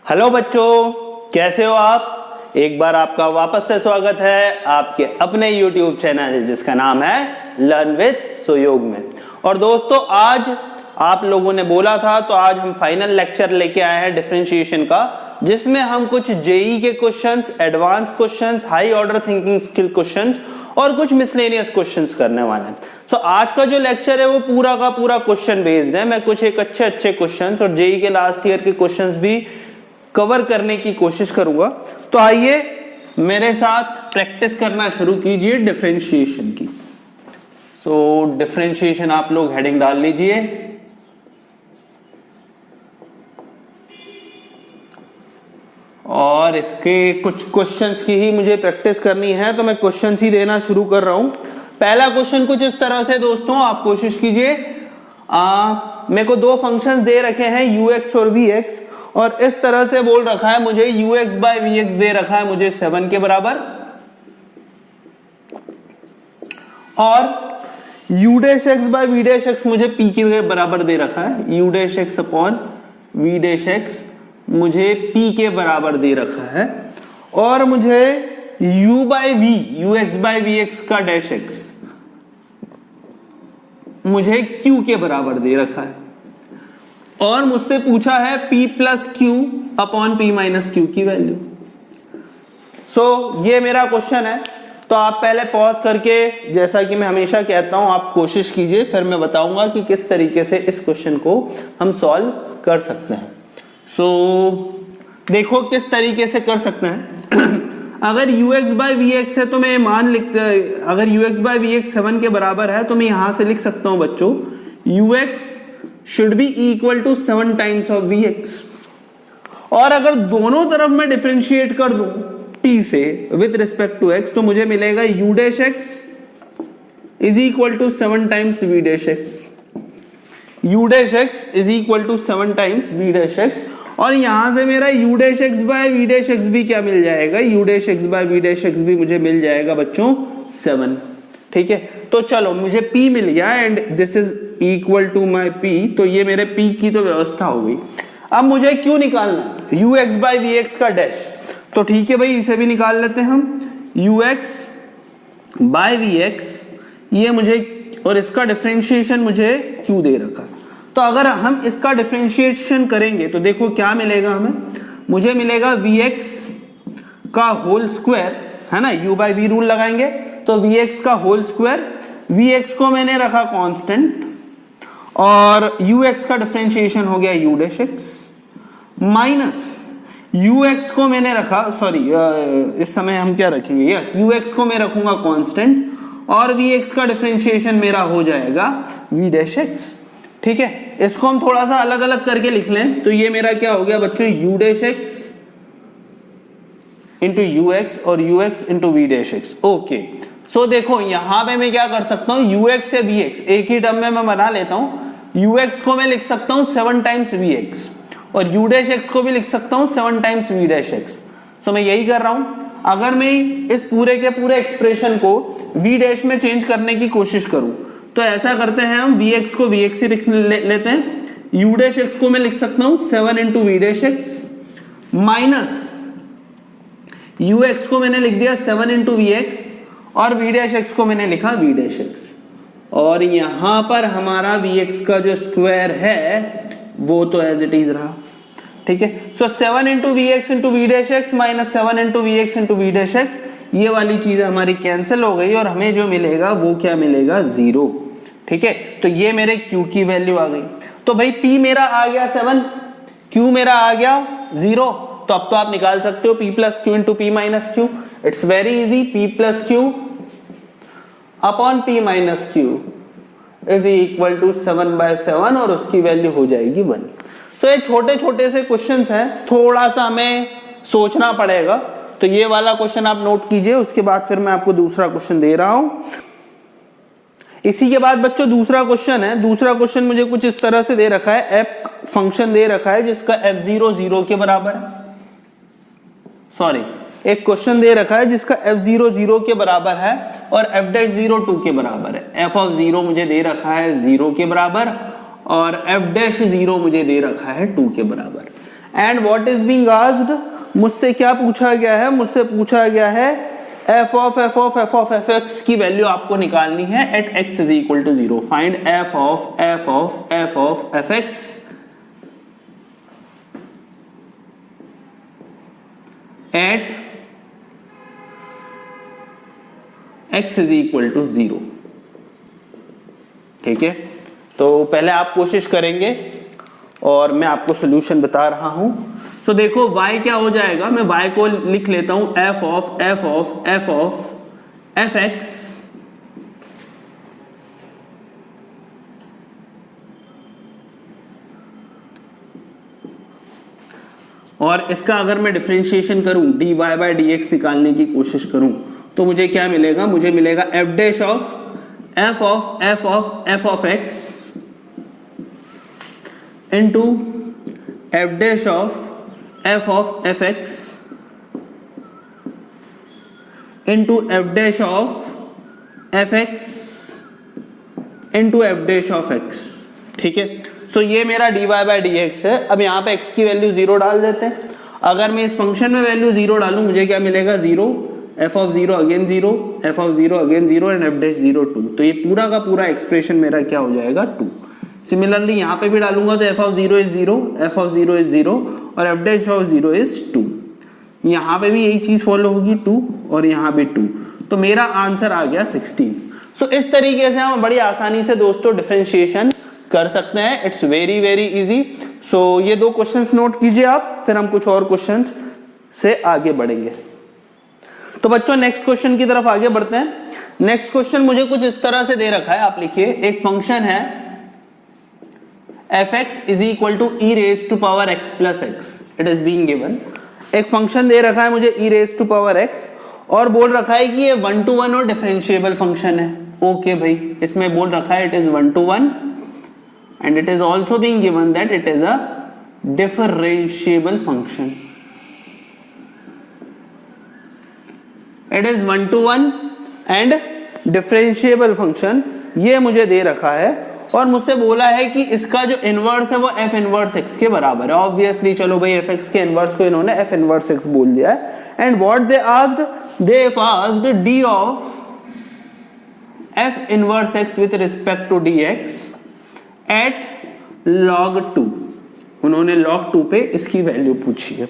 Hello बच्चों, कैसे हो आप। एक बार आपका वापस से स्वागत है आपके अपने YouTube चैनल जिसका नाम है लर्न विद सुयोग में। और दोस्तों, आज आप लोगों ने बोला था तो आज हम फाइनल लेक्चर लेके आए हैं डिफरेंशिएशन का, जिसमें हम कुछ जेई के questions, advance questions, high order thinking skill questions और कुछ मिसलेनियस क्वेश्चंस करने वाले हैं। सो आज का जो लेक्चर है वो पूरा का पूरा क्वेश्चन बेस्ड है। मैं कुछ एक अच्छे क्वेश्चंस और जेई के लास्ट ईयर के क्वेश्चंस भी कवर करने की कोशिश करूंगा। तो आइए मेरे साथ प्रैक्टिस करना शुरू कीजिए डिफरेंशिएशन की। सो डिफरेंशिएशन आप लोग हेडिंग डाल लीजिए। और इसके कुछ क्वेश्चंस की ही मुझे प्रैक्टिस करनी है, तो मैं क्वेश्चंस ही देना शुरू कर रहा हूं। पहला क्वेश्चन कुछ इस तरह से दोस्तों, आप कोशिश कीजिए। मेरे को दो फंक्शंस दे रखे हैं ux और vx, और इस तरह से बोल रखा है मुझे ux बाय vx दे रखा है मुझे 7 के बराबर, और u dash x by v dash x मुझे p के बराबर दे रखा है। u dash x upon v dash x मुझे p के बराबर दे रखा है, और मुझे u by v ux by vx का डैश x मुझे q के बराबर दे रखा है, और मुझसे पूछा है p plus q upon p minus Q की वैल्यू। सो ये मेरा क्वेश्चन है। तो आप पहले पॉज करके, जैसा कि मैं हमेशा कहता हूं, आप कोशिश कीजिए, फिर मैं बताऊंगा कि किस तरीके से इस क्वेश्चन को हम सॉल्व कर सकते हैं। सो देखो किस तरीके से कर सकते हैं। अगर ux बाय vx है तो मैं मान लिखता, अगर ux बाय vx 7 के बराबर है तो मैं यहां से लिख सकता हूं बच्चों ux should be equal to 7 times of vx। और अगर दोनों तरफ मैं डिफरेंशिएट कर दूं t से विद रिस्पेक्ट टू x, तो मुझे मिलेगा u dash x is equal to 7 times v dash x। u dash x is equal to 7 times v dash x, और यहां से मेरा u dash x by v dash x भी क्या मिल जाएगा, u dash x by v dash x भी मुझे मिल जाएगा बच्चों 7। ठीक है, तो चलो मुझे p मिल गया and this is equal to my p। तो ये मेरे p की तो व्यवस्था हो गई। अब मुझे q निकालना है, ux बाय vx का डैश। तो ठीक है भाई, इसे भी निकाल लेते हैं हम। ux बाय vx ये मुझे, और इसका डिफरेंशिएशन मुझे q दे रखा। तो अगर हम इसका डिफरेंशिएशन करेंगे तो देखो क्या मिलेगा हमें, मुझे मिलेगा vx का होल स्क्वायर, है ना, u बाय v रूल लगाएंगे तो vx का होल स्क्वायर, vx को मैंने रखा कांस्टेंट, और ux का डिफरेंशिएशन हो गया u dash x, minus ux को मैंने रखा, सॉरी इस समय हम क्या रखेंगे, यस ux को मैं रखूंगा कांस्टेंट, और vx का डिफरेंशिएशन मेरा हो जाएगा v डैश x। ठीक है, इसको हम थोड़ा सा अलग अलग करके लिख लें तो ये मेरा क्या हो गया बच्चों, u dash x into ux और ux into v dash x। Okay, so देखो यहां पे मैं क्या कर सकता हूं, ux से vx एक ही टर्म में मैं बना लेता हूं। ux को मैं लिख सकता हूं 7 टाइम्स vx, और u डैश x को भी लिख सकता हूं 7 टाइम्स v डैश x। सो मैं यही कर रहा हूं। अगर मैं इस पूरे के पूरे एक्सप्रेशन को v डैश में चेंज करने की कोशिश करूं तो ऐसा करते हैं हम, vx को vx से लेते हैं, u डैश x को मैं लिख सकता हूं 7 into v dash x, minus ux को मैंने लिख दिया 7 इंटू vx, और v डैश x को मैंने लिखा v डैश x, और यहां पर हमारा vx का जो स्क्वायर है वो तो एज इट इज रहा। ठीक है, सो 7 into vx into v dash x minus 7 into vx into v dash x, ये वाली चीज हमारी कैंसिल हो गई, और हमें जो मिलेगा वो क्या मिलेगा, 0। ठीक है, तो ये मेरे q की वैल्यू आ गई। तो भाई p मेरा आ गया 7, q मेरा आ गया 0। तो अब तो आप निकाल सकते हो p plus q into p minus q. It's very easy, p plus q upon p minus q is equal to 7 by 7, और उसकी वैल्यू हो जाएगी 1। सो ये छोटे छोटे से क्वेश्चंस हैं, थोड़ा सा हमें सोचना पड़ेगा। तो ये वाला क्वेश्चन आप नोट कीजिए, उसके बाद फिर मैं आपको दूसरा क्वेश्चन दे रहा हूं। इसी के बाद बच्चों दूसरा क्वेश्चन है। दूसरा क्वेश्चन मुझे कुछ इस तरह से दे रखा है, f फंक्शन दे रखा है जिसका f0 0 के बराबर है, सॉरी एक क्वेश्चन दे रखा है जिसका f0 0 के बराबर है और f डैश 0 2 के बराबर है। f ऑफ 0 मुझे दे रखा है 0 के बराबर, और f डैश 0 मुझे दे रखा है 2 के बराबर। And what is being asked, मुझसे क्या पूछा गया है, मुझसे पूछा गया है f of fx की वैल्यू आपको निकालनी है at x is equal to 0। Find f of fx at x is equal to 0। ठीक है, तो पहले आप कोशिश करेंगे और मैं आपको सोल्यूशन बता रहा हूं। तो देखो y क्या हो जाएगा, मैं y को लिख लेता हूं f of fx और इसका अगर मैं डिफरेंशिएशन करूं dy बाय dx निकालने की कोशिश करूं तो मुझे क्या मिलेगा, मुझे मिलेगा f dash of f of x into f dash of f of fx into f dash of fx into f dash of x। ठीक है, सो ये मेरा dy बाय dx है। अब यहाँ पे x की वैल्यू 0 डाल देते हैं। अगर मैं इस फंक्शन में वैल्यू 0 डालूं मुझे क्या मिलेगा, 0, f of 0 again 0, f of 0 again 0 and f dash 0 2। तो ये पूरा का पूरा एक्सप्रेशन मेरा क्या हो जाएगा, 2। सिमिलरली यहाँ पे भी डालूंगा तो f of 0 is 0, f of 0 is 0 और f dash of 0 इज 2। यहाँ पे भी यही चीज फॉलो होगी, 2 और यहाँ भी 2। तो मेरा आंसर आ गया 16। सो इस तरीके से हम बड़ी आसानी से दोस्तों डिफरेंशिएशन कर सकते हैं। It's very very easy. So ये 2 क्वेश्चंस नोट कीजिए आप, फिर हम कुछ और क्वेश्चंस से आगे बढ़ेंगे। तो बच्चों नेक्स्ट क्वेश्चन की तरफ आगे बढ़ते हैं। नेक्स्ट क्वेश्चन मुझे कुछ इस तरह से दे रखा है, आप लिखिए एक फंक्शन है fx is equal to e raised to power x plus x, it is being given। एक फंक्शन दे रखा है मुझे e raised to power x और बोल रखा है कि ये 1 to 1 और डिफरेंशिएबल फंक्शन है। ओके भाई, इसमें बोल रखा है it is 1 to 1 and it is also being given that it is a differentiable function। it is 1 to 1 and differentiable function, ये मुझे दे रखा है और मुझसे बोला है कि इसका जो इनवर्स है वो f इनवर्स x के बराबर है। ऑब्वियसली चलो भाई fx के इनवर्स को इन्होंने f इनवर्स x बोल दिया है। And what they asked, they asked d of f inverse x with respect to dx at log 2। उन्होंने log 2 पे इसकी वैल्यू पूछी है।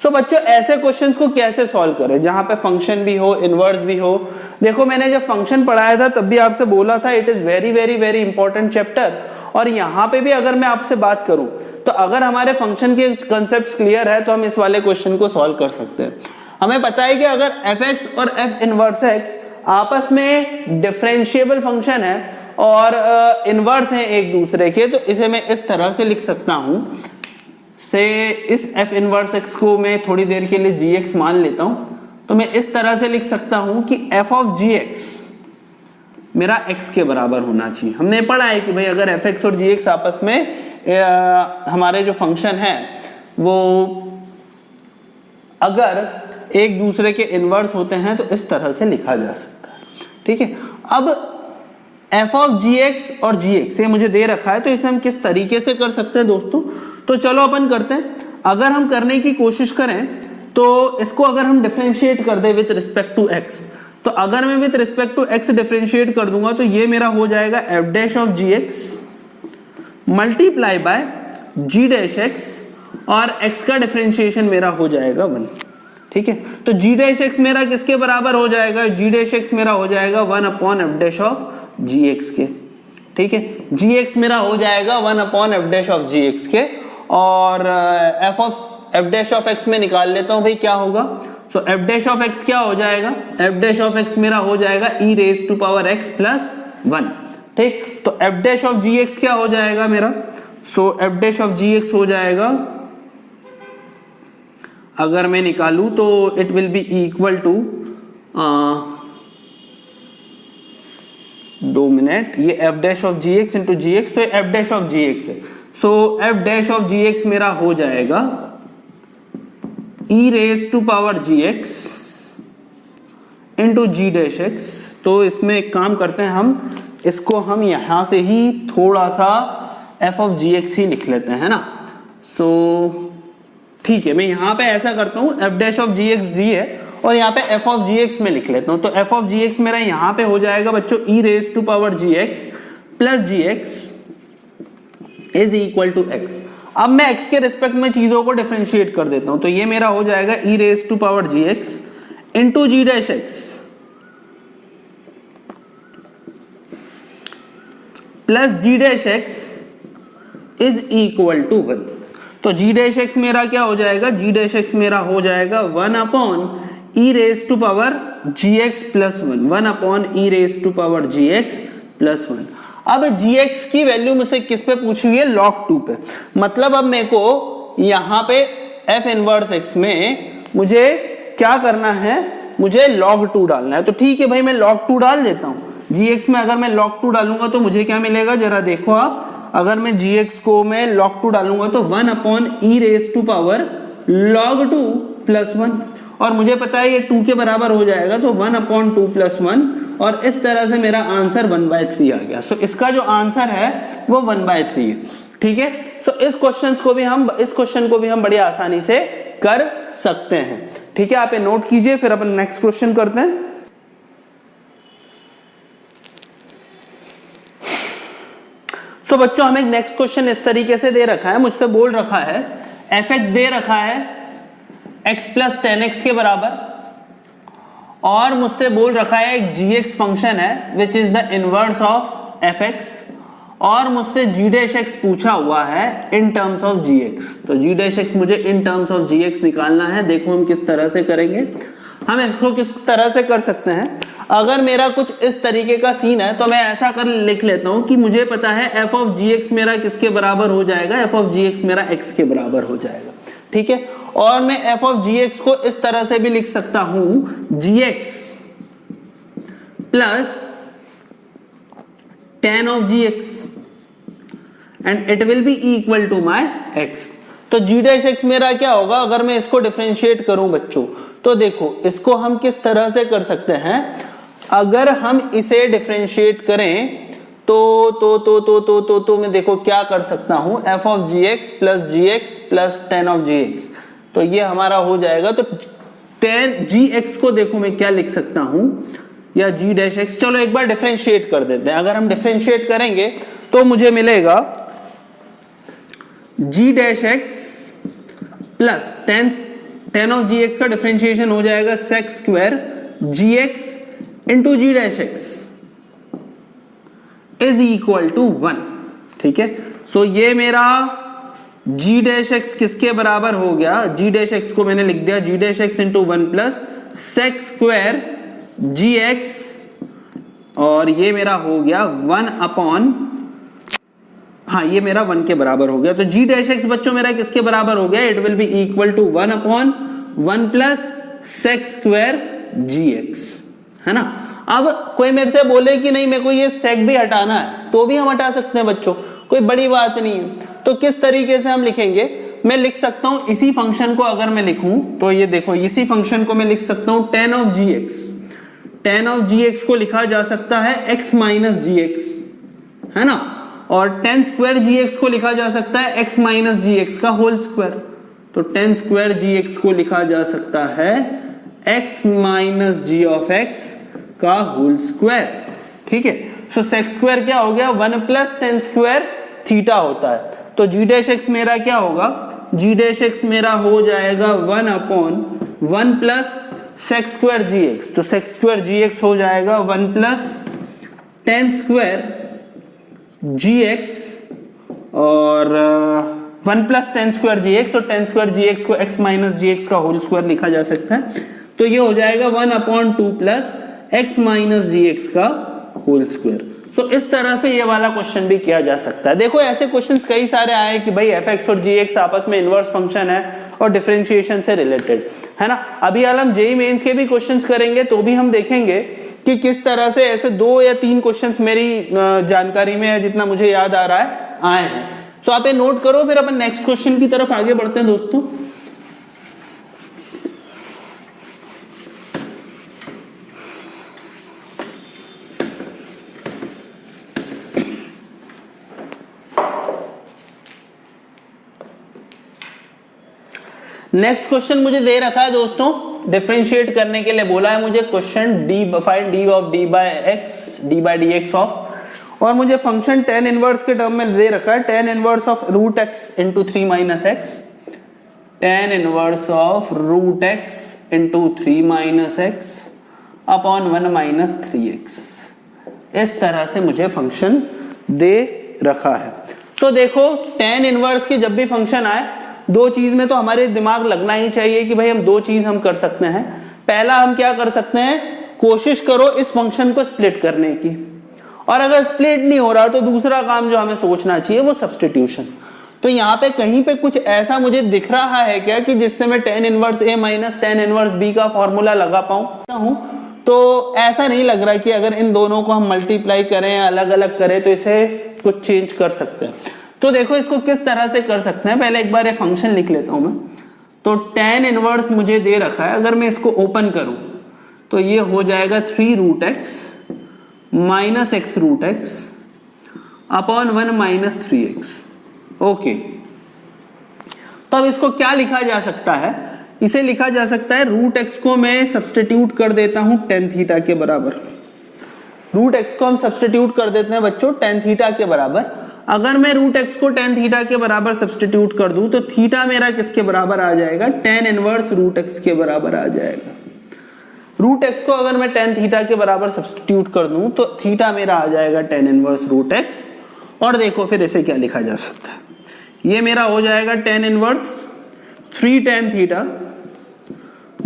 सो बच्चों ऐसे क्वेश्चंस को कैसे सॉल्व करें जहां पे फंक्शन भी हो, इनवर्स भी हो। देखो मैंने जब फंक्शन पढ़ाया था तब भी आपसे बोला था it is very very very important chapter. और यहाँ पे भी अगर मैं आपसे बात करूं तो अगर हमारे फंक्शन के कंसेप्ट क्लियर है तो हम इस वाले क्वेश्चन को सॉल्व कर सकते हैं। हमें पता है कि अगर fx और f इनवर्स x आपस में डिफरेंशिएबल फंक्शन है और इनवर्स है एक दूसरे के, तो इसे मैं इस तरह से लिख सकता हूं से इस f इनवर्स x को मैं थोड़ी देर के लिए gx मान लेता हूं। तो मैं इस तरह से लिख सकता हूं कि f of gx मेरा x के बराबर होना चाहिए। हमने पढ़ा है कि भाई अगर fx और gx आपस में हमारे जो फंक्शन है वो अगर एक दूसरे के इनवर्स होते हैं तो इस तरह से लिखा जा सकता है। ठीक है, अब f of gx और gx ये मुझे दे रखा है तो इसे हम किस तरीके से कर सकते हैं दोस्तों, तो चलो अपन करते हैं। अगर हम करने की कोशिश करें तो इसको अगर हम डिफरेंशिएट कर दे विथ रिस्पेक्ट टू x, तो अगर मैं with respect to x differentiate कर दूंगा तो ये मेरा हो जाएगा f dash of gx multiply by g dash x और x का डिफरेंशिएशन मेरा हो जाएगा 1। ठीक है, तो g डैश x मेरा किसके बराबर हो जाएगा, g डैश x मेरा हो जाएगा 1 upon f dash of gx के। ठीक है, gx मेरा हो जाएगा 1 upon f dash of gx के और f डैश ऑफ x में निकाल लेता हूं भाई क्या होगा। सो f डैश ऑफ x क्या हो जाएगा, f डैश ऑफ x मेरा हो जाएगा e raise to power x plus 1। ठीक, तो f डैश ऑफ gx क्या हो जाएगा मेरा, so f dash of gx हो जाएगा अगर मैं निकालूं तो it will be equal to 2 minute, ये f dash of gx into gx, तो f डैश ऑफ gx है। So f dash of gx मेरा हो जाएगा e raise to power gx into g dash x। तो इसमें एक काम करते हैं, हम इसको हम यहां से ही थोड़ा सा f ऑफ gx ही लिख लेते हैं ना। सो ठीक है, मैं यहाँ पे ऐसा करता हूँ F dash of G X G है और यहाँ पे एफ ऑफ जी एक्स में लिख लेता हूँ। तो एफ ऑफ जी एक्स मेरा यहाँ पे हो जाएगा बच्चों e raise to power G X plus ji X is equal to X. अब मैं x के रिस्पेक्ट में चीजों को डिफरेंशिएट कर देता हूं, तो ये मेरा हो जाएगा e raise to power G X into ji dash X plus G dash x is equal to 1। तो जी डैश एक्स मेरा क्या हो जाएगा, जी डैश एक्स मेरा हो जाएगा 1 upon E raise to power G X plus 1, 1 upon E raise to power G X plus 1। अब gx की वैल्यू मुझसे किस पे पूछी हुई है, log 2 पे। मतलब अब मेरे को यहाँ पे f इनवर्स x में मुझे क्या करना है, मुझे log 2 डालना है। तो ठीक है भाई, मैं log 2 डाल देता हूँ। gx में अगर मैं log 2 डालूंगा तो मुझे क्या मिलेगा, जरा देखो आप। अगर मैं gx को मैं log 2 डालूंगा तो 1 upon E raise to power log 2 plus 1, और मुझे पता है ये 2 के बराबर हो जाएगा, तो 1 अपॉन 2 प्लस 1, और इस तरह से मेरा आंसर 1/3 आ गया। सो इसका जो आंसर है वो 1/3 है। ठीक है, सो इस क्वेश्चन को भी हम बड़ी आसानी से कर सकते हैं। ठीक है, आप ये नोट कीजिए, फिर अपन नेक्स्ट क्वेश्चन करते हैं। सो बच्चों, हमें नेक्स्ट क्वेश्चन इस तरीके से दे रखा है, मुझसे बोल रखा है f(x) दे रखा है x प्लस 10x के बराबर, और मुझसे बोल रखा है एक gx फंक्शन है which is the inverse of fx, और मुझसे g डैश x पूछा हुआ है इन टर्म्स ऑफ gx। तो g डैश x मुझे इन टर्म्स ऑफ gx निकालना है। देखो हम किस तरह से करेंगे। हम इसको किस तरह से कर सकते हैं, अगर मेरा कुछ इस तरीके का सीन है तो मैं ऐसा कर लिख लेता हूं कि मुझे पता है f ऑफ gx मेरा किसके बराबर हो जाएगा, f ऑफ gx मेरा x के बराबर हो जाएगा। ठीक है, और मैं f ऑफ gx को इस तरह से भी लिख सकता हूं, gx plus tan of gx and it will be equal to my x। तो g डैश x मेरा क्या होगा, अगर मैं इसको डिफरेंशिएट करूं बच्चों, तो देखो इसको हम किस तरह से कर सकते हैं। अगर हम इसे डिफरेंशिएट करें तो मैं देखो क्या कर सकता हूं, f of gx plus tan of gx, तो ये हमारा हो जाएगा। तो tan gx को देखो मैं क्या लिख सकता हूं, या g डैश x, चलो एक बार डिफरेंशिएट कर देते हैं। अगर हम डिफरेंशिएट करेंगे तो मुझे मिलेगा g dash x plus tan of gx का डिफरेंशिएशन हो जाएगा sec square gx into ji dash x is equal to 1। ठीक है, सो ये मेरा g डैश एक्स किसके बराबर हो गया, g डैश एक्स को मैंने लिख दिया g dash X into 1 plus sec square जी एक्स, और ये मेरा हो गया 1 अपॉन, हाँ ये मेरा 1 के बराबर हो गया। तो g डैश एक्स बच्चों मेरा किसके बराबर हो गया, it will be equal to 1 upon 1 plus sec square ji x, है ना। अब कोई मेरे से बोले कि नहीं मेरे को ये सेक भी हटाना है, तो भी हम हटा सकते हैं बच्चों, कोई बड़ी बात नहीं है। तो किस तरीके से हम लिखेंगे, मैं लिख सकता हूं इसी फंक्शन को अगर मैं लिखूं तो ये देखो, इसी फंक्शन को मैं लिख सकता हूं tan of gx। tan of gx को लिखा जा सकता है x माइनस gx, है ना, और tan स्क्वायर gx को लिखा जा सकता है x माइनस gx का होल स्क्वायर। तो tan स्क्वायर gx को लिखा जा सकता है x minus g of x का होल स्क्वायर। ठीक है, सो सेक स्क्वायर क्या हो गया, 1 प्लस tan स्क्वायर थीटा होता है। तो g डैश x मेरा क्या होगा, g डैश x मेरा हो जाएगा 1 upon 1 plus sec square gx। तो सेक स्क्वायर gx हो जाएगा 1 प्लस tan स्क्वायर gx, और 1 प्लस tan स्क्वायर gx, तो tan स्क्वायर gx को x माइनस gx का होल स्क्वायर लिखा जा सकता है। तो ये हो जाएगा 1 upon 2 plus x minus gx का होल स्क्वायर। सो इस तरह से ये वाला क्वेश्चन भी किया जा सकता है। देखो ऐसे क्वेश्चंस कई सारे आए कि भाई fx और gx आपस में इनवर्स फंक्शन है और डिफरेंशिएशन से रिलेटेड, है ना। अभी हम जेईई मेंस के भी क्वेश्चंस करेंगे तो भी हम देखेंगे कि किस तरह से ऐसे 2 या 3 क्वेश्चंस मेरी जानकारी में है, जितना मुझे याद आ रहा है आए हैं। सो आप ये नोट करो, फिर अपन नेक्स्ट क्वेश्चन की तरफ आगे बढ़ते हैं दोस्तों। नेक्स्ट क्वेश्चन मुझे दे रखा है दोस्तों, डिफरेंशिएट करने के लिए बोला है मुझे question find d of d by x d by D x of, और मुझे फंक्शन tan इनवर्स के टर्म में दे रखा है tan inverse of root x into 3 minus x, tan inverse of root x into 3 minus x upon 1 minus 3x। इस तरह से मुझे फंक्शन दे रखा है। तो देखो tan इनवर्स के जब भी फंक्शन आए, दो चीज में तो हमारे दिमाग लगना ही चाहिए कि भाई हम दो चीज हम कर सकते हैं। पहला हम क्या कर सकते हैं, कोशिश करो इस फंक्शन को स्प्लिट करने की, और अगर स्प्लिट नहीं हो रहा तो दूसरा काम जो हमें सोचना चाहिए वो सब्स्टिट्यूशन। तो यहाँ पे कहीं पे कुछ ऐसा मुझे दिख रहा है क्या कि जिससे मैं tan inverse a minus tan inverse b का फॉर्मूला लगा पाऊँ? तो ऐसा नहीं लग रहा कि अगर इन दोनों को हम मल्टीप्लाई करें या अलग अलग करें तो इसे कुछ चेंज कर सकते हैं। तो देखो इसको किस तरह से कर सकते हैं, पहले एक बार ये फंक्शन लिख लेता हूं मैं। तो tan इनवर्स मुझे दे रखा है, अगर मैं इसको ओपन करूं तो ये हो जाएगा 3 root x minus x root x upon 1 minus 3x। Okay, तो अब इसको क्या लिखा जा सकता है, इसे लिखा जा सकता है रूट एक्स को मैं सब्सटीट्यूट कर देता हूं tan थीटा के बराबर। रूट एक्स को हम सब्सटीट्यूट कर देते हैं बच्चों tan थीटा के बराबर। अगर मैं रूट एक्स को tan थीटा के बराबर सब्सटीट्यूट कर दूं तो थीटा मेरा किसके बराबर आ जाएगा, tan इनवर्स रूट एक्स के बराबर आ जाएगा। रूट एक्स को अगर मैं tan थीटा के बराबर सब्सटीट्यूट कर दूं तो थीटा मेरा आ जाएगा tan इनवर्स रूट एक्स। और देखो फिर इसे क्या लिखा जा सकता है, ये मेरा हो जाएगा tan inverse 3 tan theta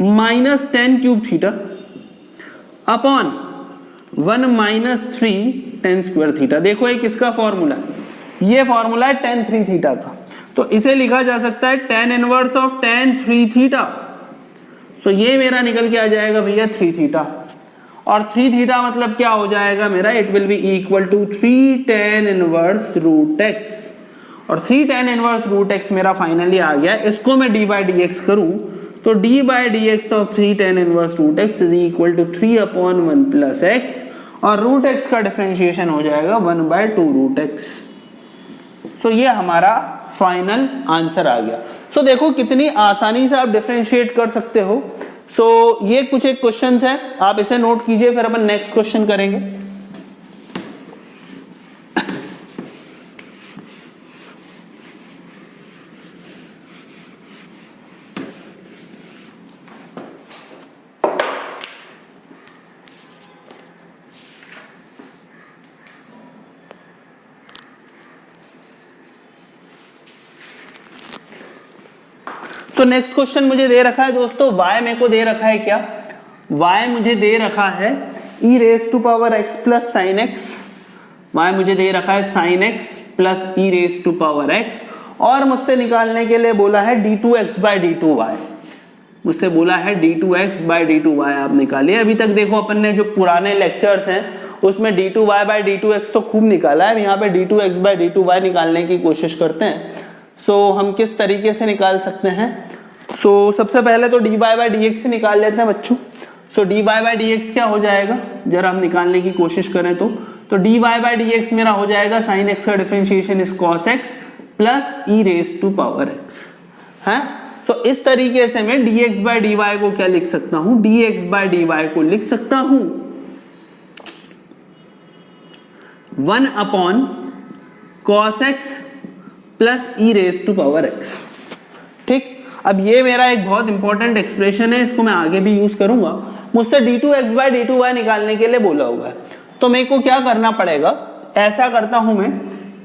minus tan cube theta upon 1 minus 3 tan square theta. देखो ये किसका फॉर्मूला है, ये फॉर्मूला है tan 3 थीटा का। तो इसे लिखा जा सकता है tan inverse of tan 3 theta. So ये मेरा निकल के आ जाएगा भैया 3 थीटा, और 3 थीटा मतलब क्या हो जाएगा मेरा, it will be equal to 3 tan inverse root x. और 3 tan इनवर्स रूट एक्स मेरा फाइनली आ गया। इसको मैं d बाई डी एक्स करूं तो d by D x of 3 tan inverse root x is equal to 3 upon 1 plus x, और root x का डिफरेंशिएशन हो जाएगा 1 बाय 2 रूट एक्स। तो ये हमारा फाइनल आंसर आ गया। सो देखो कितनी आसानी से आप डिफरेंशिएट कर सकते हो। सो ये कुछ एक क्वेश्चंस है, आप इसे नोट कीजिए, फिर अपन नेक्स्ट क्वेश्चन करेंगे। तो नेक्स्ट क्वेश्चन मुझे दे रखा है दोस्तों, y मेरे को दे रखा है क्या, y मुझे दे रखा है e raise to power x plus sine x. y मुझे दे रखा है sine x plus e raise to power x, और मुझसे निकालने के लिए बोला है d2x बाई d2y। मुझसे बोला है d2x बाई d2y आप निकालिए। अभी तक देखो अपन ने जो पुराने लेक्चर्स हैं उसमें d2y बाई d2x तो खूब निकाला है, यहाँ पे d2x बाई d2y निकालने की कोशिश करते हैं। सो हम किस तरीके से निकाल सकते हैं, सबसे पहले तो dy बाई dx से निकाल लेते हैं बच्चों। dy बाई dx क्या हो जाएगा, जरा हम निकालने की कोशिश करें तो dy बाई dx मेरा हो जाएगा sin x का differentiation is cos x plus e raise to power x है। इस तरीके से मैं dx बाई dy को क्या लिख सकता हूं, dx बाई dy को लिख सकता हूं 1 upon cos x plus e raise to power x। ठीक, अब ये मेरा एक बहुत इंपॉर्टेंट एक्सप्रेशन है, इसको मैं आगे भी यूज करूंगा। मुझसे d2x बाई d2y निकालने के लिए बोला हुआ है, तो मेरे को क्या करना पड़ेगा, ऐसा करता हूं मैं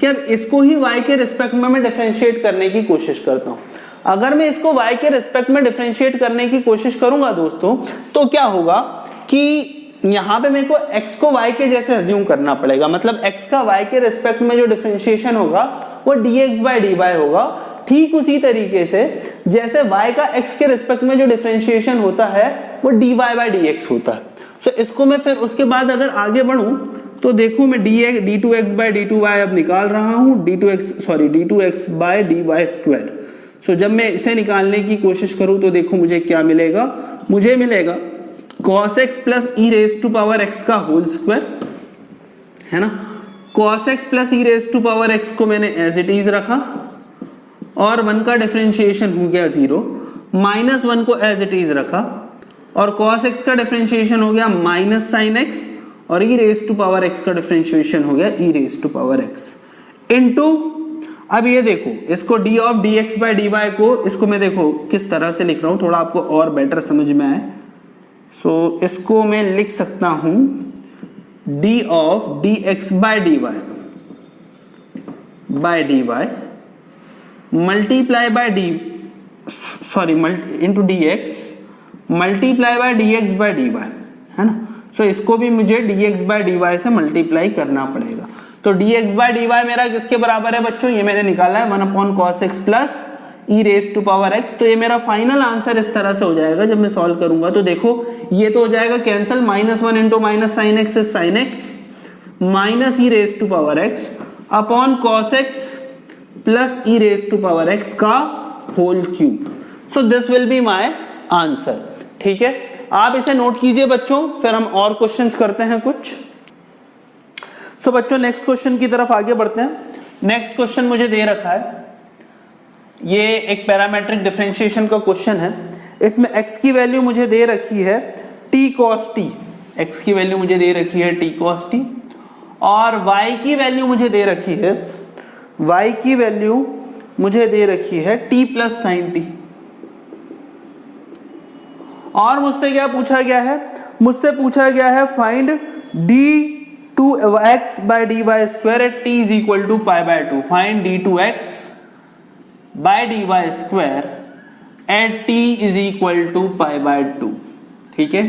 कि अब इसको ही y के रिस्पेक्ट में मैं डिफरेंशिएट करने की कोशिश करता हूं। अगर मैं इसको y के रिस्पेक्ट में डिफरेंशिएट करने की कोशिश करूंगा दोस्तों, तो क्या होगा कि यहाँ पे मेरे को x को y के जैसे अज्यूम करना पड़ेगा, मतलब x का y के रिस्पेक्ट में जो डिफरेंशिएशन होगा वो dx बाई dy होगा। ठीक उसी तरीके से जैसे y का x के रिस्पेक्ट में जो डिफरेंशिएशन होता है वो dy बाई dx होता है। इसको मैं फिर उसके बाद अगर आगे बढ़ूं तो देखो मैं d2x बाई d2y अब निकाल रहा हूं, d2x बाई dy स्क्वायर। जब मैं इसे निकालने की कोशिश करूं तो देखो मुझे क्या मिलेगा, मुझे मिलेगा cos x plus e raise to power x का होल स्क्वायर है ना। cos x plus e raise to power x को मैंने एज इट इज रखा और 1 का डिफरेंशिएशन हो गया 0, -1 को एज इट इज रखा और cos x का डिफरेंशिएशन हो गया माइनस साइन x और e raise to power x का डिफरेंशिएशन हो गया e raise to power x into, अब ये देखो इसको d of dx by dy को, इसको मैं देखो किस तरह से लिख रहा हूं थोड़ा आपको और बेटर समझ में आए। सो इसको मैं लिख सकता हूं d of dx by dy multiply by into dx multiply by dx by dy, है ना। सो इसको भी मुझे dx बाय dy से मल्टीप्लाई करना पड़ेगा। तो dx बाय dy मेरा किसके बराबर है बच्चों, ये मैंने निकाला है 1 upon cos x plus e raise to power x। तो ये मेरा फाइनल आंसर इस तरह से हो जाएगा जब मैं सॉल्व करूंगा। तो देखो ये तो हो जाएगा cancel, -1 into minus sine x is sine x minus e raise to power x upon cos x plus e raise to power x का whole cube. So this will be my answer. ठीक है, आप इसे note कीजिए बच्चों, फिर हम और क्वेश्चंस करते हैं कुछ। सो बच्चों नेक्स्ट क्वेश्चन की तरफ आगे बढ़ते हैं। नेक्स्ट क्वेश्चन मुझे दे रखा है, ये एक पैरामेट्रिक डिफरेंशिएशन का क्वेश्चन है। इसमें x की वैल्यू मुझे दे रखी है t cos t, x की वैल्यू मुझे दे रखी है t cos t और y की वैल्यू मुझे दे रखी है, y की वैल्यू मुझे दे रखी है t प्लस साइन t। और मुझसे क्या पूछा गया है, मुझसे पूछा गया है find d2x by dy square at t is equal to pi by 2। Find d2x by dy square at t is equal to pi by 2। ठीक है,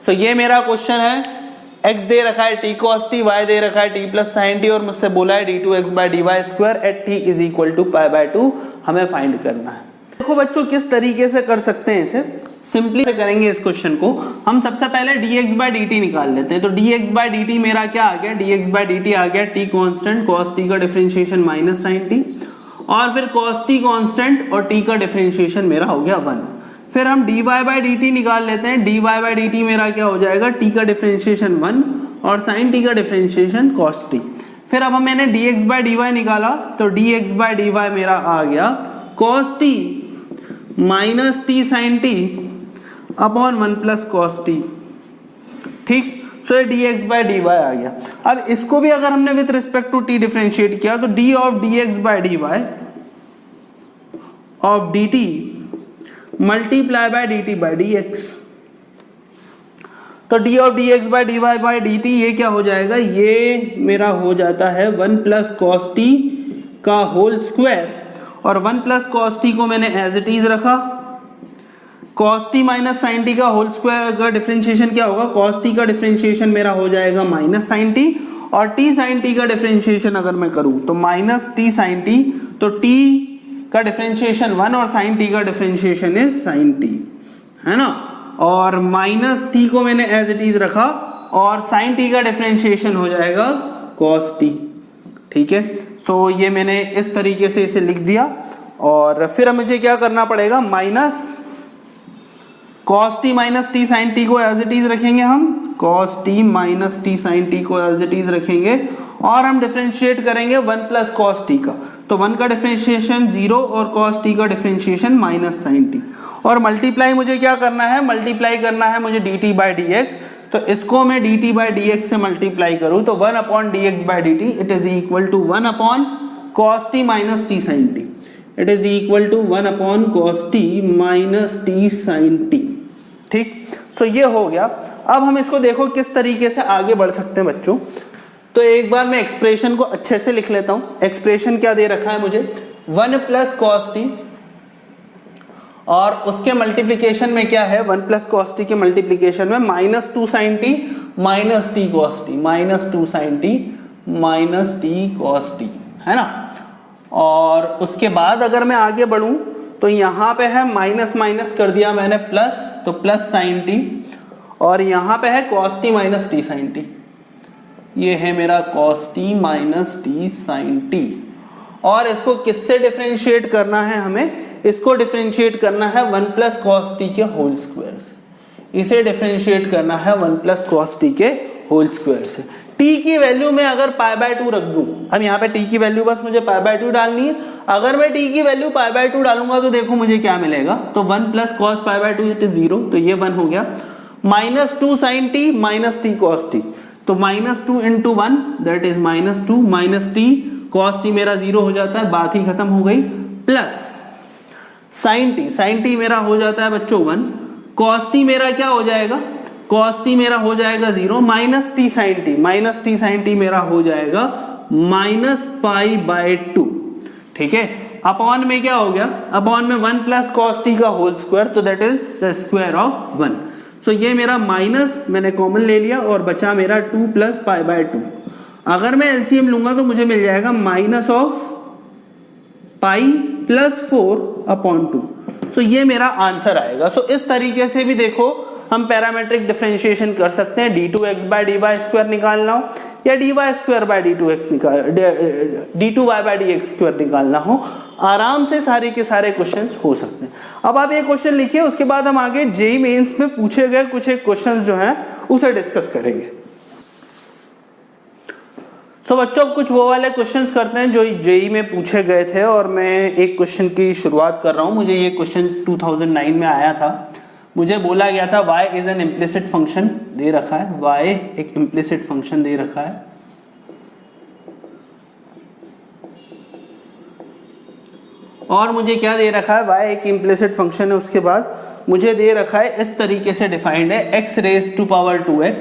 तो ये मेरा क्वेश्चन है। x दे रखा है t cos t, y दे रखा है t प्लस साइन t और मुझसे बोला है d2x by dy square at t is equal to pi by 2 हमें फाइंड करना है। देखो बच्चों किस तरीके से कर सकते हैं इसे, सिंपली करेंगे इस क्वेश्चन को। हम सबसे पहले dx by dt निकाल लेते हैं। तो dx by dt मेरा क्या आ गया, dx by dt आ गया t कांस्टेंट, cos t का डिफरेंशिएशन माइनस साइन t और फिर cos t कांस्टेंट और t का डिफरेंशिएशन मेरा हो गया 1। फिर हम dy by dt निकाल लेते हैं। dy by dt मेरा क्या हो जाएगा, t का डिफरेंशिएशन 1 और sin t का डिफरेंशिएशन cos t। फिर अब मैंने dx by dy निकाला, तो dx by dy मेरा आ गया cos t minus t sin t upon 1 plus cos t। ठीक, सो ये dx by dy आ गया। अब इसको भी अगर हमने with respect to t differentiate किया तो d of dx by dy of dt multiply by dt by dx। तो d of dx by dy by dt ये क्या हो जाएगा, ये मेरा हो जाता है 1 प्लस cos t का होल स्क्वायर और 1 प्लस cos t को मैंने एज इट इज रखा। cos t minus sine t का होल स्क्वायर का डिफरेंशिएशन क्या होगा, cos t का डिफरेंशिएशन मेरा हो जाएगा माइनस साइन t और t साइन t का डिफरेंशिएशन अगर मैं करूं तो माइनस t साइन t, तो t का डिफरेंशिएशन 1 और साइन t का डिफरेंशिएशन इज साइन t, है ना। और माइनस t को मैंने एज इट इज रखा और साइन t का डिफरेंशिएशन हो जाएगा cos t। ठीक है, सो ये मैंने इस तरीके से इसे लिख दिया और फिर मुझे क्या करना पड़ेगा, minus cos t minus t sine t को एज इट इज रखेंगे हम, cos t minus t sine t को एज इट इज रखेंगे और हम डिफरेंशिएट करेंगे 1 प्लस cos t का। तो 1 का डिफरेंशिएशन 0 और cos t का डिफरेंशिएशन माइनस साइन t और मल्टीप्लाई मुझे क्या करना है, मल्टीप्लाई करना है मुझे dt बाय dx। तो इसको मैं dt बाय dx से मल्टीप्लाई करूं तो 1 upon dx by dt it is equal to 1 upon cos t minus t sine t, it is equal to 1 upon cos t minus t sine t। ठीक, सो ये हो गया। अब हम इसको देखो किस तरीके से आगे बढ़ सकते हैं बच्चों। तो एक बार मैं एक्सप्रेशन को अच्छे से लिख लेता हूं। एक्सप्रेशन क्या दे रखा है मुझे, 1 प्लस cos t और उसके मल्टीप्लिकेशन में क्या है, 1 प्लस cos t के मल्टीप्लिकेशन में minus 2 sine t minus t cos t, minus 2 sine t minus t cos t, है ना। और उसके बाद अगर मैं आगे बढ़ूं तो यहां पे है माइनस माइनस कर दिया मैंने प्लस, तो प्लस साइन t और यहां पे है cos t minus t sine t, ये है मेरा cos t minus t sine t। और इसको किससे डिफरेंशिएट करना है हमें, इसको डिफरेंशिएट करना है 1 प्लस cos t के होल स्क्वायर से। इसे डिफरेंशिएट करना है 1 प्लस cos t के होल स्क्वायर से। t t की वैल्यू में अगर π/2 रख दूं, अब यहाँ पे t की वैल्यू बस मुझे π/2 डालनी है। अगर मैं t की वैल्यू π/2 डालूंगा तो देखो मुझे क्या मिलेगा, तो 1 प्लस कॉस π/2 इट इज 0, तो ये 1 हो गया। -2 sin t minus T cos T, तो -2 into 1 that is -2 minus T cos T मेरा 0 हो जाता है, बात ही खत्म हो गई। प्लस sin t मेरा हो जाता है बच्चों 1, cos t मेरा क्या हो जाएगा, cos t मेरा हो जाएगा 0, माइनस टी sin t मेरा हो जाएगा -π/2, ठीक है। अपॉन में क्या हो गया, अपॉन में 1 प्लस कॉस टी का होल स्क्वायर, तो that is the square of 1। सो ये मेरा माइनस मैंने कॉमन ले लिया और बचा मेरा 2 प्लस π/2। अगर मैं एलसीएम लूंगा तो मुझे मिल जाएगा माइनस ऑफ पाई प्लस 4/2। सो ये मेरा आंसर आएगा। सो इस तरीके से भी देखो हम पैरामेट्रिक डिफरेंशिएशन कर सकते हैं, d2x/dy² निकालना हो या dy2/d2x² निकालना हो, आराम से सारे के सारे क्वेश्चंस हो सकते हैं। अब आप ये क्वेश्चन लिखिए, उसके बाद हम आगे जेईई मेंस में पूछे गए कुछ एक क्वेश्चंस जो हैं उसे डिस्कस करेंगे। सो बच्चों कुछ वो वाले क्वेश्चंस करते हैं जो जेईई में पूछे गए थे, और मैं एक क्वेश्चन की शुरुआत कर रहा हूं। मुझे ये क्वेश्चन 2009 में आया था। मुझे बोला गया था y is an implicit function दे रखा है, y एक इम्प्लिसिट फंक्शन दे रखा है, और मुझे क्या दे रखा है, y एक इम्प्लिसिट फंक्शन है। उसके बाद मुझे दे रखा है इस तरीके से डिफाइंड है, x raise to power 2x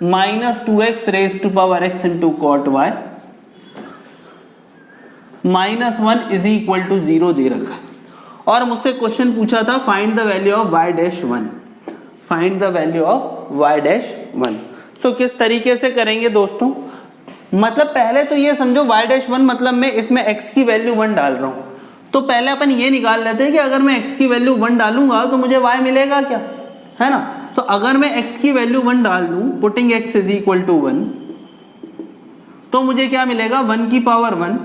minus 2x raise to power x into cot y -1 is equal to 0 दे रखा है। और मुझसे क्वेश्चन पूछा था find the value of y-1, find the value of y-1। So किस तरीके से करेंगे दोस्तों, मतलब पहले तो ये समझो y-1 मतलब मैं इसमें x की वैल्यू 1 डाल रहा हूं, तो पहले अपन ये निकाल लेते हैं कि अगर मैं x की वैल्यू 1 डालूंगा तो मुझे y मिलेगा क्या, है ना। सो अगर मैं x की वैल्यू 1 डाल दूं, putting x is equal to 1, तो मुझे क्या मिलेगा, 1 की power 1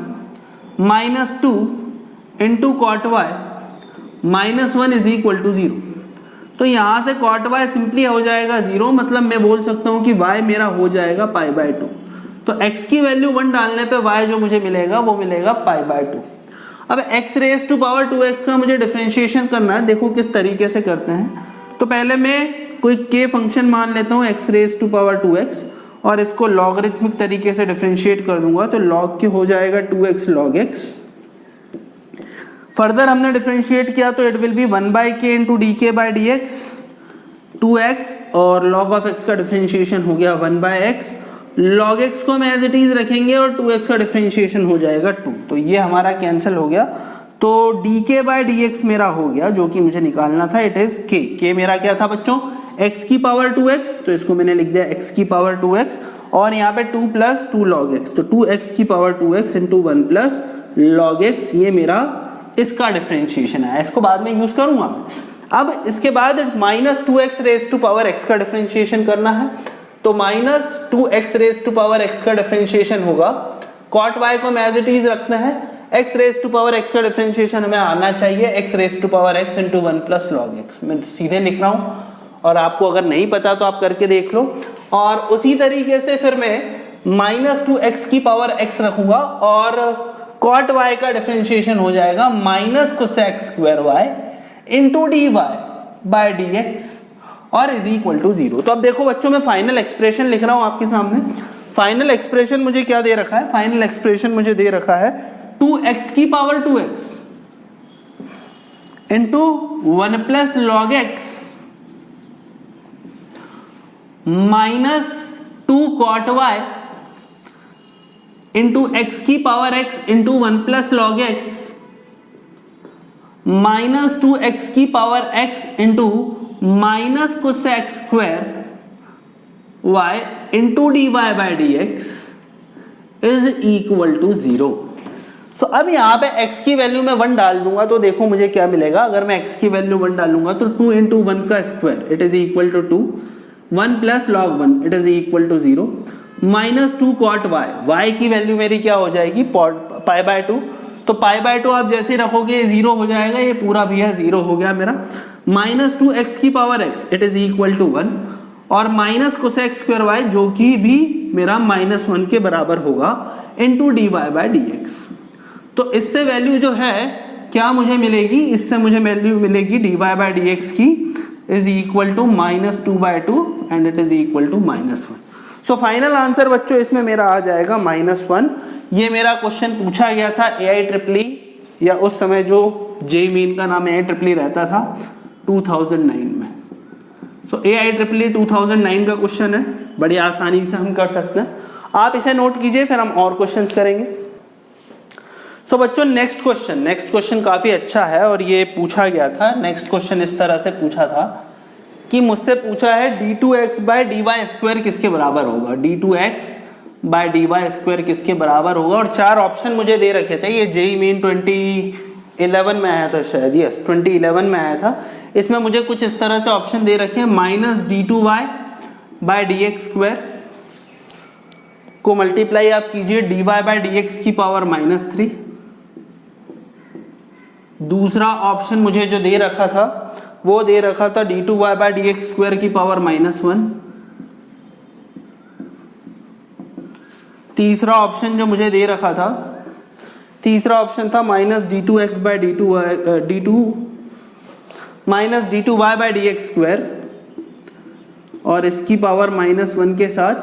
-2 into cot y -1 is equal to 0। तो यहां से कॉट y सिंपली हो जाएगा 0, मतलब मैं बोल सकता हूं कि y मेरा हो जाएगा π/2। तो x की वैल्यू 1 डालने पे y जो मुझे मिलेगा वो मिलेगा π/2। अब x raise to power 2x का मुझे डिफरेंशिएशन करना है, देखो किस तरीके से करते हैं। तो पहले मैं कोई k फंक्शन मान लेता हूं x raise to power 2x, और इसको लॉगरिथमिक तरीके से डिफरेंशिएट कर दूंगा, तो log के हो जाएगा 2x log x। फर्दर हमने डिफरेंशिएट किया तो it will B 1/k into dk/dx 2x, और log ऑफ x का डिफरेंशिएशन हो गया 1/x, log x को हम एज इट इज रखेंगे और 2x का डिफरेंशिएशन हो जाएगा 2, तो ये हमारा कैंसिल हो गया। तो dk/dx मेरा हो गया, जो कि मुझे निकालना था, इट इज k मेरा क्या था बच्चों, x की पावर 2x, तो इसको मैंने लिख दिया x की पावर 2x, और यहाँ पे 2 प्लस 2 log x, तो 2x की power 2x into 1 plus log x, ये मेरा इसका डिफरेंशिएशन है। इसको बाद में यूज करूंगा। अब इसके बाद -2x raise to power x का डिफरेंशिएशन करना है, तो -2x raise to power x का डिफरेंशिएशन होगा, कॉट y को हम एज इट इज रखते हैं, x raise to power x का डिफरेंशिएशन हमें आना चाहिए x raise to power x into 1 plus log x। मैं सीधे लिख रहा हूं, और आपको अगर नहीं पता तो आप करके देख लो। और उसी तरीके से फिर मैं -2x की पावर x रखूंगा, और cot y का डिफरेंशिएशन हो जाएगा -cosec² y इंटू dy/dx, और इज इक्वल टू 0। तो अब देखो बच्चों, मैं फाइनल एक्सप्रेशन लिख रहा हूं आपके सामने। फाइनल एक्सप्रेशन मुझे क्या दे रखा है, फाइनल एक्सप्रेशन मुझे दे रखा है 2x की power 2x into 1 plus log x -2 cot y into x की power x into 1 plus log x -2x की power x into -cosec² y into dy/dx is equal to 0। So अब यहाँ पे x की वैल्यू में 1 डाल दूंगा, तो देखो मुझे क्या मिलेगा। अगर मैं x की वैल्यू 1 डालूंगा तो 2 इंटू 1 का square it is equal to 2, 1 plus log 1 it is equal to 0, -2 cot y, y की वैल्यू मेरी क्या हो जाएगी, π/2। तो π/2 आप जैसे रखोगे 0 हो जाएगा, ये पूरा भी है 0 हो गया मेरा। -2x की power x it is equal to 1, और माइनस कोसेक स्क्वायर वाई जो कि भी मेरा -1 के बराबर होगा into d Y by D x. तो इससे वैल्यू जो है क्या मुझे मिलेगी, इससे मुझे वैल्यू मिलेगी D Y by D X की is equal to -2/2 and it is equal to -1। So final answer बच्चों इसमें मेरा आ जाएगा -1। ये मेरा क्वेश्चन पूछा गया था AIEEE या उस समय जो JEE मेन का नाम AIEEE रहता था 2009 में। सो AIEEE 2009 का क्वेश्चन है, बड़ी आसानी से हम कर सकते हैं। आप इसे नोट कीजिए, फिर हम और क्वेश्चंस करेंगे। सो बच्चों नेक्स्ट क्वेश्चन काफी अच्छा है और ये पूछा गया था। नेक्स्ट क्वेश्चन इस तरह से पूछा था कि मुझसे पूछा है d2x by D Y square किसके बराबर होगा, d2x by D Y square किसके बराबर होगा। और 4 ऑप्शन मुझे दे रखे थे। ये JEE मेन 2011 में आया था शायद, यस 2011 में आया था। इसमें मुझे कुछ इस तरह से ऑप्शन दे रखे हैं, -d2y by D x square को मल्टीप्लाई आप कीजिए dy बाई डी एक्स की पावर -3। दूसरा ऑप्शन मुझे जो दे रखा था वो दे रखा था d2y by D x square की पावर -1। तीसरा ऑप्शन जो मुझे दे रखा था, तीसरा ऑप्शन था -d2x by d2y by D x square और इसकी पावर -1 के साथ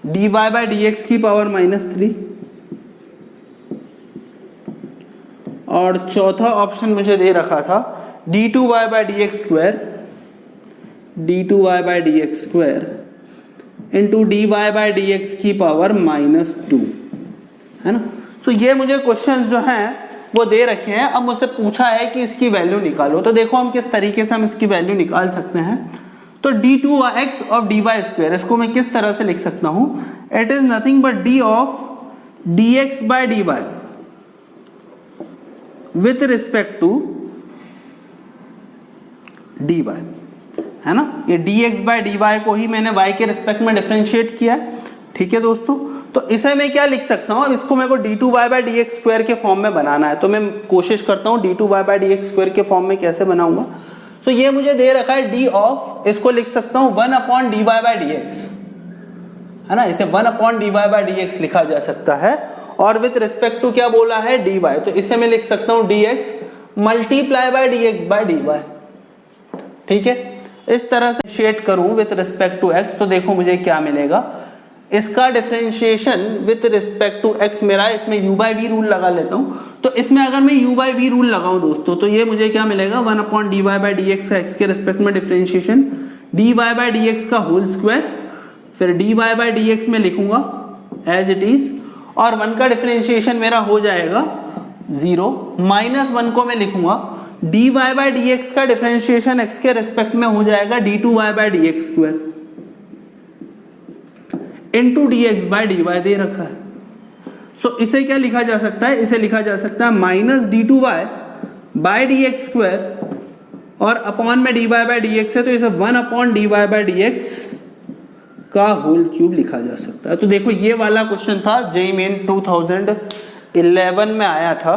dy बाई डी एक्स की पावर -3। और चौथा ऑप्शन मुझे दे रखा था d2y by D x square into dy by D X की पावर -2, है ना। सो ये मुझे क्वेश्चन जो हैं वो दे रखे हैं। अब मुझसे पूछा है कि इसकी वैल्यू निकालो, तो देखो हम किस तरीके से हम इसकी वैल्यू निकाल सकते हैं। तो d2x ऑफ dy स्क्वायर, इसको मैं किस तरह से लिख सकता हूं, it is nothing but d of dx by dy with respect to dy, है ना। ये dx बाई dy को ही मैंने y के रिस्पेक्ट में डिफरेंशिएट किया है, ठीक है दोस्तों। तो इसे मैं क्या लिख सकता हूं, अब इसको मेरे को d2y by D x square के फॉर्म में बनाना है, तो मैं कोशिश करता हूं d2y by D x square के फॉर्म में कैसे बनाऊंगा। तो ये मुझे दे रखा है d ऑफ, इसको लिख सकता हूं 1/dy बाई dx, है ना। इसे 1/dy बाई dx लिखा जा सकता है और विथ रिस्पेक्ट टू क्या बोला है dy, तो इसे मैं लिख सकता हूं dx multiply by dx by dy, ठीक है। इस तरह से शेड करूं विथ रिस्पेक्ट टू x, तो देखो मुझे क्या मिलेगा। इसका differentiation with respect to x मेरा, इसमें u बाई v रूल लगा लेता हूं। तो इसमें अगर मैं u बाई v रूल लगाऊं दोस्तों, तो ये मुझे क्या मिलेगा 1/dy बाई dx का x के रिस्पेक्ट में डिफरेंशिएशन dy बाई dx का होल स्क्वायर, फिर dy बाई dx में लिखूंगा एज इट इज, और 1 का डिफरेंशिएशन मेरा हो जाएगा 0। -1 को मैं लिखूंगा dy बाई dx का डिफरेंशिएशन x के रिस्पेक्ट में हो जाएगा d2y by dx square into dx by dy दे रखा है। सो इसे क्या लिखा जा सकता है, इसे लिखा जा सकता है -d2y बाई dx स्क्वायर और अपॉन में dy बाई dx है, तो इसे 1/dy बाई dx का होल क्यूब लिखा जा सकता है। तो देखो ये वाला क्वेश्चन था JEE मेन 2011 में आया था।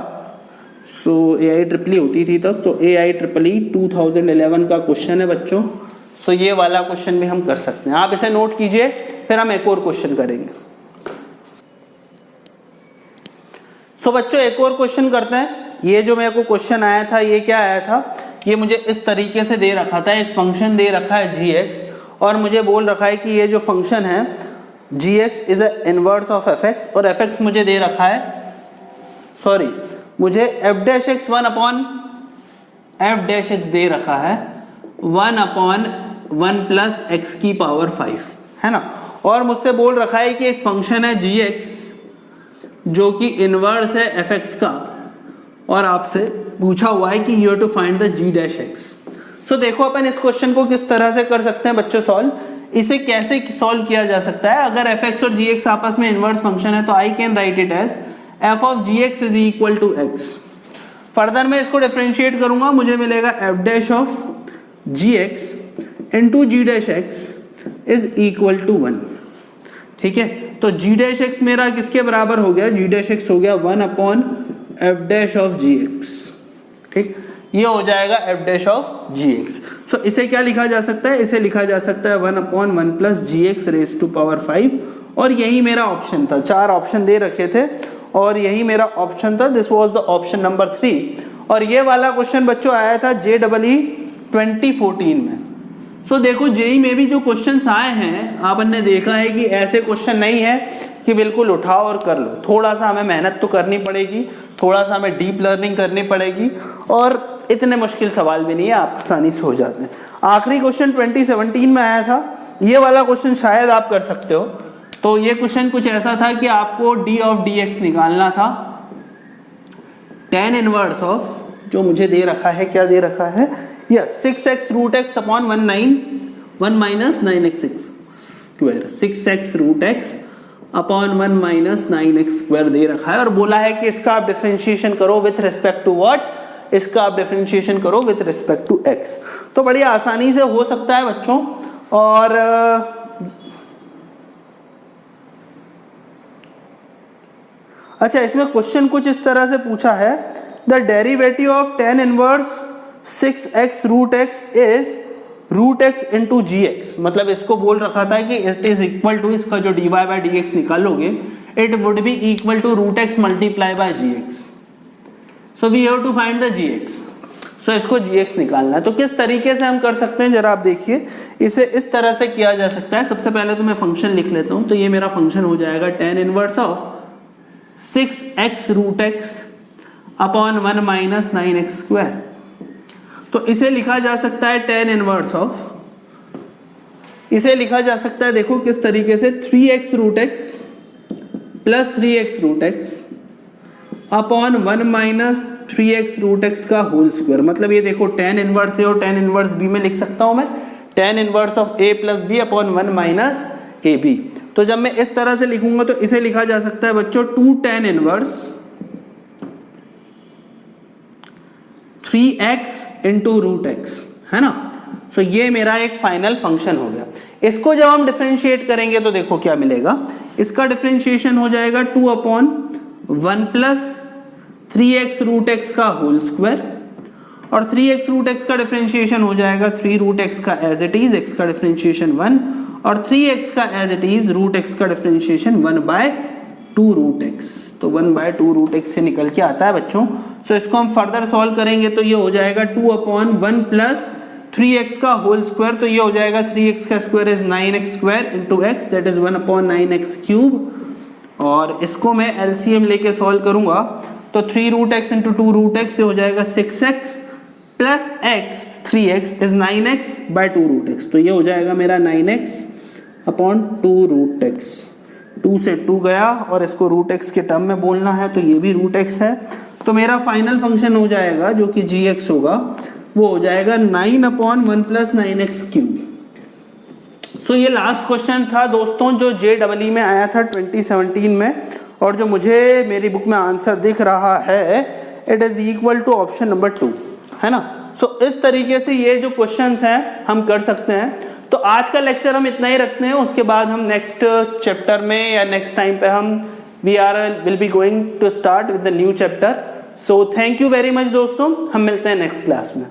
सो AIEEE होती थी तब, तो AIEEE 2011 का क्वेश्चन है बच्चों। सो ये वाला क्वेश्चन भी हम कर सकते हैं, आप इसे नोट कीजिए, फिर हम एक और क्वेश्चन करेंगे। सो बच्चों एक और क्वेश्चन करते हैं। ये जो मेरे को क्वेश्चन आया था, ये क्या आया था, ये मुझे इस तरीके से दे रखा था। एक फंक्शन दे रखा है gx और मुझे बोल रखा है कि ये जो फंक्शन है gx is a inverse of fx, और fx मुझे दे रखा है, सॉरी मुझे f' 1/f' दे रखा है 1/1 प्लस x की पावर 5, है ना। और मुझसे बोल रखा है कि एक फंक्शन है gx जो कि इनवर्स है fx का, और आपसे पूछा हुआ है कि you have to find the g'(x). सो देखो अपन इस क्वेश्चन को किस तरह से कर सकते हैं बच्चों सॉल्व। इसे कैसे सॉल्व किया जा सकता है, अगर fx और gx आपस में इनवर्स फंक्शन है तो I can write it as f of gx is equal to x। Further मैं इसको डिफरेंशिएट करूंगा, मुझे मिलेगा f' of gx into g'(x) is equal to 1, ठीक है। तो g'(x) मेरा किसके बराबर हो गया, g'(x) हो गया 1/f' ऑफ gx, ठीक। ये हो जाएगा F dash of G X. So इसे क्या लिखा जा सकता है, इसे लिखा जा सकता है 1/1 plus ji x raise to power 5, और यही मेरा ऑप्शन था। 4 ऑप्शन दे रखे थे और यही मेरा ऑप्शन था, this was the option number 3। और ये वाला क्वेश्चन बच्चों आया था JEE 2014 में। सो देखो जेई में भी जो क्वेश्चंस आए हैं आपन ने देखा है कि ऐसे क्वेश्चन नहीं है कि बिल्कुल उठाओ और कर लो, थोड़ा सा हमें मेहनत तो करनी पड़ेगी, थोड़ा सा हमें डीप लर्निंग करनी पड़ेगी, और इतने मुश्किल सवाल भी नहीं है, आप आसानी से हो जाते हैं। आखिरी क्वेश्चन 2017 में आया था, ये वाला क्वेश्चन शायद आप कर सकते हो। तो ये क्वेश्चन कुछ ऐसा था कि आपको d ऑफ dx निकालना था, tan इनवर्स ऑफ जो मुझे दे रखा है, क्या दे रखा है, yes 6x root x upon 1 minus 9x square, 6x root x upon 1 minus 9x square दे रखा है, और बोला है कि इसका आप डिफरेंशिएशन करो विथ रिस्पेक्ट टू व्हाट, इसका आप डिफरेंशिएशन करो विथ रिस्पेक्ट टू x। तो बड़ी आसानी से हो सकता है बच्चों। और अच्छा, इसमें क्वेश्चन कुछ इस तरह से पूछा है, the derivative of tan inverse 6x root x इज root x into g x. मतलब इसको बोल रखा था कि इट इज इक्वल टू, इसका जो dy बाई डी एक्स निकालोगे it would be equal to root x multiply by G X. So we have to find the G X. So इसको जी एक्स निकालना है। तो किस तरीके से हम कर सकते हैं जरा आप देखिए, इसे इस तरह से किया जा सकता है। सबसे पहले तो मैं फंक्शन लिख लेता हूं, तो ये मेरा फंक्शन हो जाएगा tan inverse of 6x root x upon 1 minus 9x square. तो इसे लिखा जा सकता है tan इनवर्स ऑफ, इसे लिखा जा सकता है देखो किस तरीके से, 3x root x plus 3x root x upon 1 minus 3x root x का होल स्क्वायर। मतलब ये देखो tan इनवर्स a और tan इनवर्स b में लिख सकता हूं मैं, tan inverse of a plus b upon 1 minus a b. तो जब मैं इस तरह से लिखूंगा तो इसे लिखा जा सकता है बच्चों 2 tan inverse 3x into root x, है ना। सो ये मेरा एक फाइनल फंक्शन हो गया। इसको जब हम डिफरेंशिएट करेंगे तो देखो क्या मिलेगा, इसका डिफरेंशिएशन हो जाएगा 2/1 प्लस 3x रूट x का होल स्क्वायर, और 3x रूट x का डिफरेंशिएशन हो जाएगा 3 रूट x का एज इट इज, x का डिफरेंशिएशन 1, और 3x का as it is, root x का डिफरेंशिएशन 1/2 रूट x। तो 1/2 रूट x से निकल के आता है बच्चों। सो इसको हम फर्दर सॉल्व करेंगे तो ये हो जाएगा 2/1 प्लस 3x का होल स्क्वायर, तो ये हो जाएगा 3x का square is 9x square into x, that is 1/9x cube. और इसको मैं एलसीएम लेके सॉल्व करूंगा तो 3 root x into 2 root x से हो जाएगा 6x plus x 3x is 9x by 2 root x। तो ये हो जाएगा मेरा 9x अपॉन 2 रूट x। 2 से 2 गया और इसको रूट x के टर्म में बोलना है, तो ये भी रूट x है। तो मेरा फाइनल फंक्शन हो जाएगा जो कि gx होगा, वो हो जाएगा 9/1 प्लस 9x क्यूब। सो ये लास्ट क्वेश्चन था दोस्तों जो JEE में आया था 2017 में, और जो मुझे मेरी बुक में आंसर दिख रहा है it is equal to option number 2, है ना। सो इस तरीके से ये जो क्वेश्चंस हैं हम कर सकते हैं। तो आज का लेक्चर हम इतना ही रखते हैं, उसके बाद हम नेक्स्ट चैप्टर में या नेक्स्ट टाइम पे हम will be going to start with the new chapter. So thank you very much दोस्तों, हम मिलते हैं नेक्स्ट क्लास में।